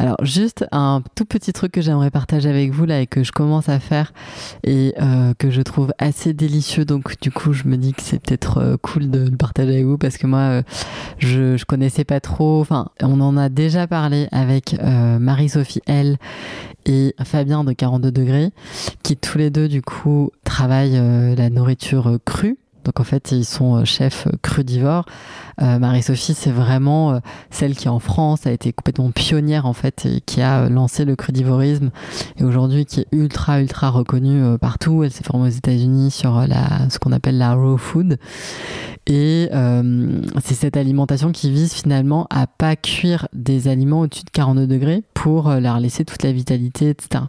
Alors juste un tout petit truc que j'aimerais partager avec vous là et que je commence à faire et que je trouve assez délicieux. Donc du coup je me dis que c'est peut-être cool de le partager avec vous parce que moi je connaissais pas trop. Enfin on en a déjà parlé avec Marie-Sophie L et Fabien de 42 degrés qui tous les deux du coup travaillent la nourriture crue. Donc en fait ils sont chefs crudivores. Marie-Sophie c'est vraiment celle qui en France a été complètement pionnière en fait et qui a lancé le crudivorisme et aujourd'hui qui est ultra reconnue partout. Elle s'est formée aux États-Unis sur ce qu'on appelle la raw food et c'est cette alimentation qui vise finalement à pas cuire des aliments au-dessus de 42 degrés pour leur laisser toute la vitalité, etc.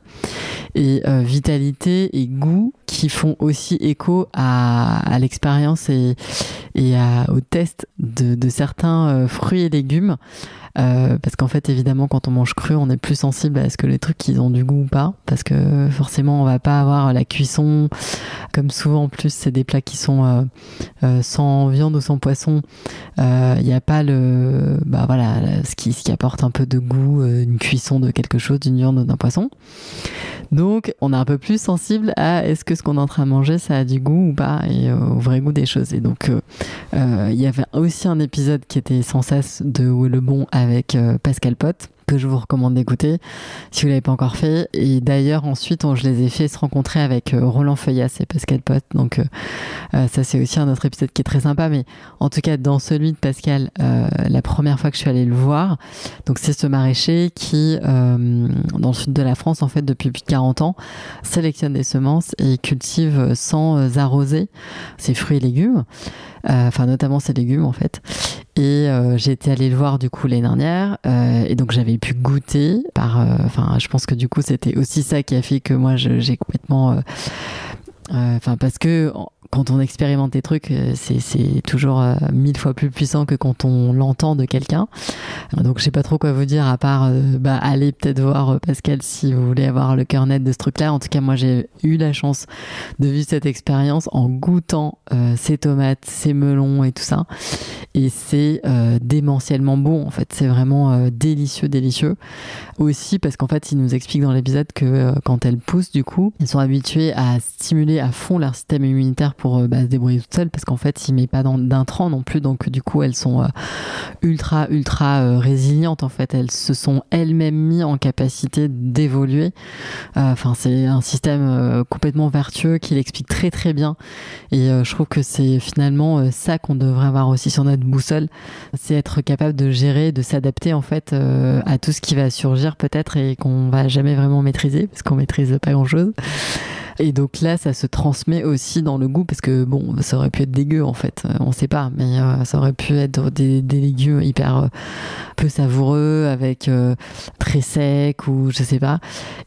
Et vitalité et goût qui font aussi écho à l'expérience et au test de certains fruits et légumes. Parce qu'en fait évidemment quand on mange cru on est plus sensible à ce que les trucs ils ont du goût ou pas parce que forcément on va pas avoir la cuisson comme souvent en plus c'est des plats qui sont sans viande ou sans poisson il n'y a pas ce qui apporte un peu de goût une cuisson de quelque chose d'une viande ou d'un poisson donc on est un peu plus sensible à est-ce que ce qu'on est en train de manger ça a du goût ou pas et au vrai goût des choses et donc il y avait aussi un épisode qui était sans cesse de Où est le bon avec Pascal Pot que je vous recommande d'écouter si vous l'avez pas encore fait et d'ailleurs ensuite je les ai fait se rencontrer avec Roland Feuillas et Pascal Pot donc ça c'est aussi un autre épisode qui est très sympa mais en tout cas dans celui de Pascal la première fois que je suis allée le voir donc c'est ce maraîcher qui dans le sud de la France en fait depuis plus de 40 ans sélectionne des semences et cultive sans arroser ses fruits et légumes enfin notamment ses légumes en fait et j'ai été allée le voir du coup l'année dernière et donc j'avais pu goûter je pense que du coup c'était aussi ça qui a fait que moi j'ai complètement parce que quand on expérimente des trucs, c'est toujours 1000 fois plus puissant que quand on l'entend de quelqu'un. Donc je sais pas trop quoi vous dire à part allez peut-être voir Pascal si vous voulez avoir le cœur net de ce truc-là. En tout cas, moi j'ai eu la chance de vivre cette expérience en goûtant ces tomates, ces melons et tout ça. Et c'est démentiellement bon en fait. C'est vraiment délicieux. Aussi parce qu'en fait, il nous explique dans l'épisode que quand elles poussent, du coup, ils sont habitués à stimuler à fond leur système immunitaire pour se débrouiller toutes seules parce qu'en fait, il met pas d'intrants non plus. Donc du coup, elles sont ultra résilientes en fait. Elles se sont elles-mêmes mis en capacité d'évoluer. C'est un système complètement vertueux qu'il explique très bien. Et je trouve que c'est finalement ça qu'on devrait avoir aussi sur notre boussole. C'est être capable de gérer, de s'adapter en fait à tout ce qui va surgir peut-être et qu'on va jamais vraiment maîtriser parce qu'on maîtrise pas grand-chose. Et donc là, ça se transmet aussi dans le goût parce que bon, ça aurait pu être dégueu en fait, on sait pas, mais ça aurait pu être des légumes hyper peu savoureux avec très secs ou je sais pas.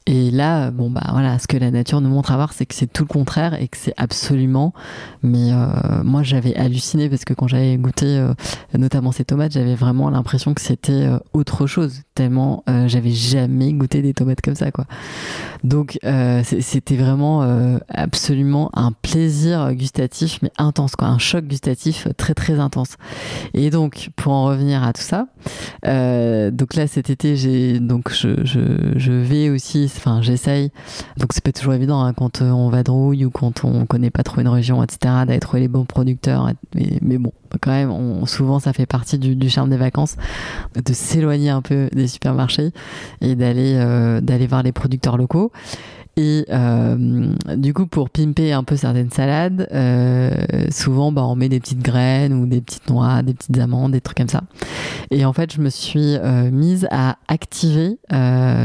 Et là, voilà, ce que la nature nous montre à voir, c'est que c'est tout le contraire et que c'est absolument. Mais moi, j'avais halluciné parce que quand j'avais goûté, notamment ces tomates, j'avais vraiment l'impression que c'était autre chose. Tellement j'avais jamais goûté des tomates comme ça, quoi. Donc c'était vraiment absolument un plaisir gustatif mais intense quoi, un choc gustatif très intense. Et donc pour en revenir à tout ça, donc là cet été je vais aussi, j'essaye, donc c'est pas toujours évident hein, quand on vadrouille ou quand on connaît pas trop une région etc, d'aller trouver les bons producteurs mais bon quand même souvent ça fait partie du charme des vacances de s'éloigner un peu des supermarchés et d'aller voir les producteurs locaux. Et du coup, pour pimper un peu certaines salades, souvent on met des petites graines ou des petites noix, des petites amandes, des trucs comme ça. Et en fait, je me suis mise à activer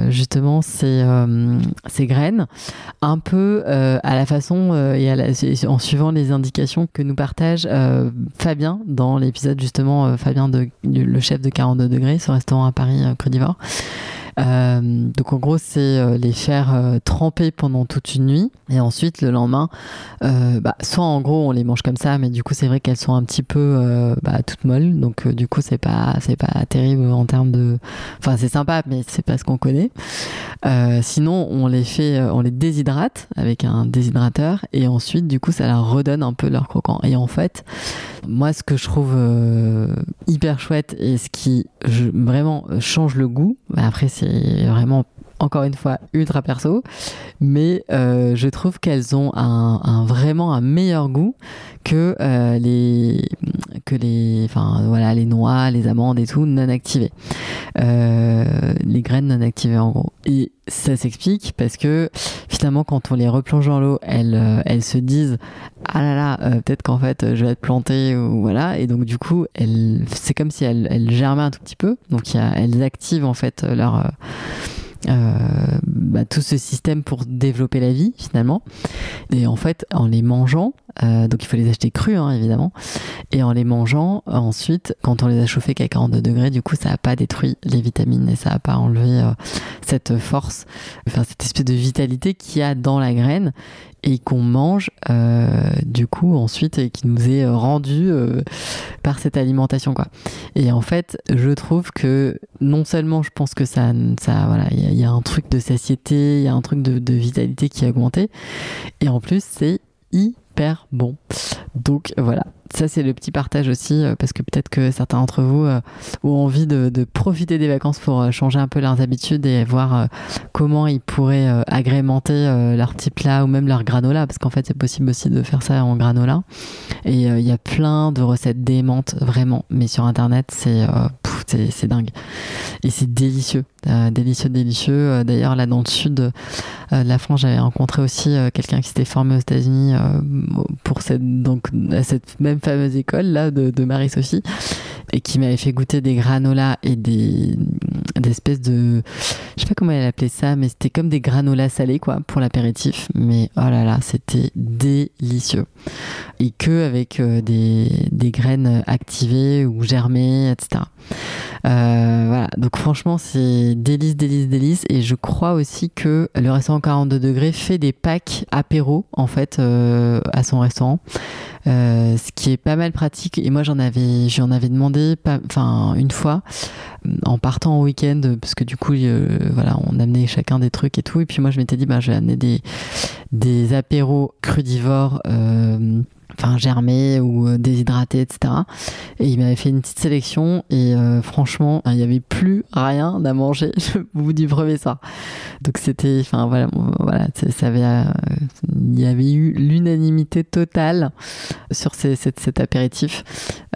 justement ces graines un peu à la façon en suivant les indications que nous partage Fabien dans l'épisode justement Fabien le chef de 42 degrés, ce restaurant à Paris crudivore. Donc en gros c'est les faire tremper pendant toute une nuit et ensuite le lendemain soit en gros on les mange comme ça mais du coup c'est vrai qu'elles sont un petit peu toutes molles donc du coup c'est pas terrible en termes de c'est sympa mais c'est pas ce qu'on connaît Sinon, on les déshydrate avec un déshydrateur et ensuite, du coup, ça leur redonne un peu leur croquant. Et en fait, moi, ce que je trouve hyper chouette et ce qui vraiment change le goût, après, c'est vraiment encore une fois ultra perso, mais je trouve qu'elles ont vraiment un meilleur goût que les noix, les amandes et tout non activées, les graines non activées en gros. Et ça s'explique parce que finalement quand on les replonge dans l'eau, elles se disent ah là là, peut-être qu'en fait je vais être plantée ou voilà, et donc du coup c'est comme si elles germaient un tout petit peu, donc elles activent en fait leur tout ce système pour développer la vie finalement. Et en fait en les mangeant, donc il faut les acheter crus hein, évidemment, et en les mangeant ensuite quand on les a chauffés qu'à 42 degrés, du coup ça n'a pas détruit les vitamines et ça n'a pas enlevé cette force, enfin cette espèce de vitalité qu'il y a dans la graine et qu'on mange du coup ensuite et qui nous est rendu par cette alimentation quoi. Et en fait je trouve que non seulement je pense que ça voilà, il y a un truc de satiété, il y a un truc de vitalité qui a augmenté, et en plus c'est hyper bon. Donc voilà, ça c'est le petit partage aussi, parce que peut-être que certains d'entre vous ont envie de profiter des vacances pour changer un peu leurs habitudes et voir comment ils pourraient agrémenter leurs petits plats ou même leur granola, parce qu'en fait c'est possible aussi de faire ça en granola. Et il y a plein de recettes démentes vraiment, mais sur internet c'est dingue et c'est délicieux, délicieux. D'ailleurs là dans le sud de la France, j'avais rencontré aussi quelqu'un qui s'était formé aux États-Unis pour à cette même fameuse école là de Marie-Sophie, et qui m'avait fait goûter des granolas et des espèces de, je sais pas comment elle appelait ça, mais c'était comme des granolas salés quoi pour l'apéritif, mais oh là là c'était délicieux, et que avec des graines activées ou germées, etc. Voilà, donc franchement c'est délice, et je crois aussi que le restaurant 42 degrés fait des packs apéro en fait à son restaurant, ce qui est pas mal pratique. Et moi j'en avais demandé une fois en partant en week-end, parce que du coup voilà, on amenait chacun des trucs et tout, et puis moi je m'étais dit je vais amener des apéros crudivores germés ou déshydratés, etc. Et il m'avait fait une petite sélection, et franchement il n'y avait plus rien à manger au bout du premier soir. Donc c'était, voilà, il y avait eu l'unanimité totale sur cet apéritif,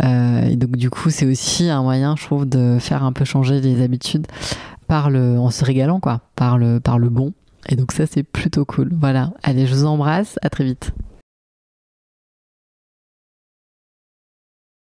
et donc du coup c'est aussi un moyen, je trouve, de faire un peu changer les habitudes en se régalant quoi, par le bon. Et donc ça c'est plutôt cool. Voilà, allez, je vous embrasse, à très vite.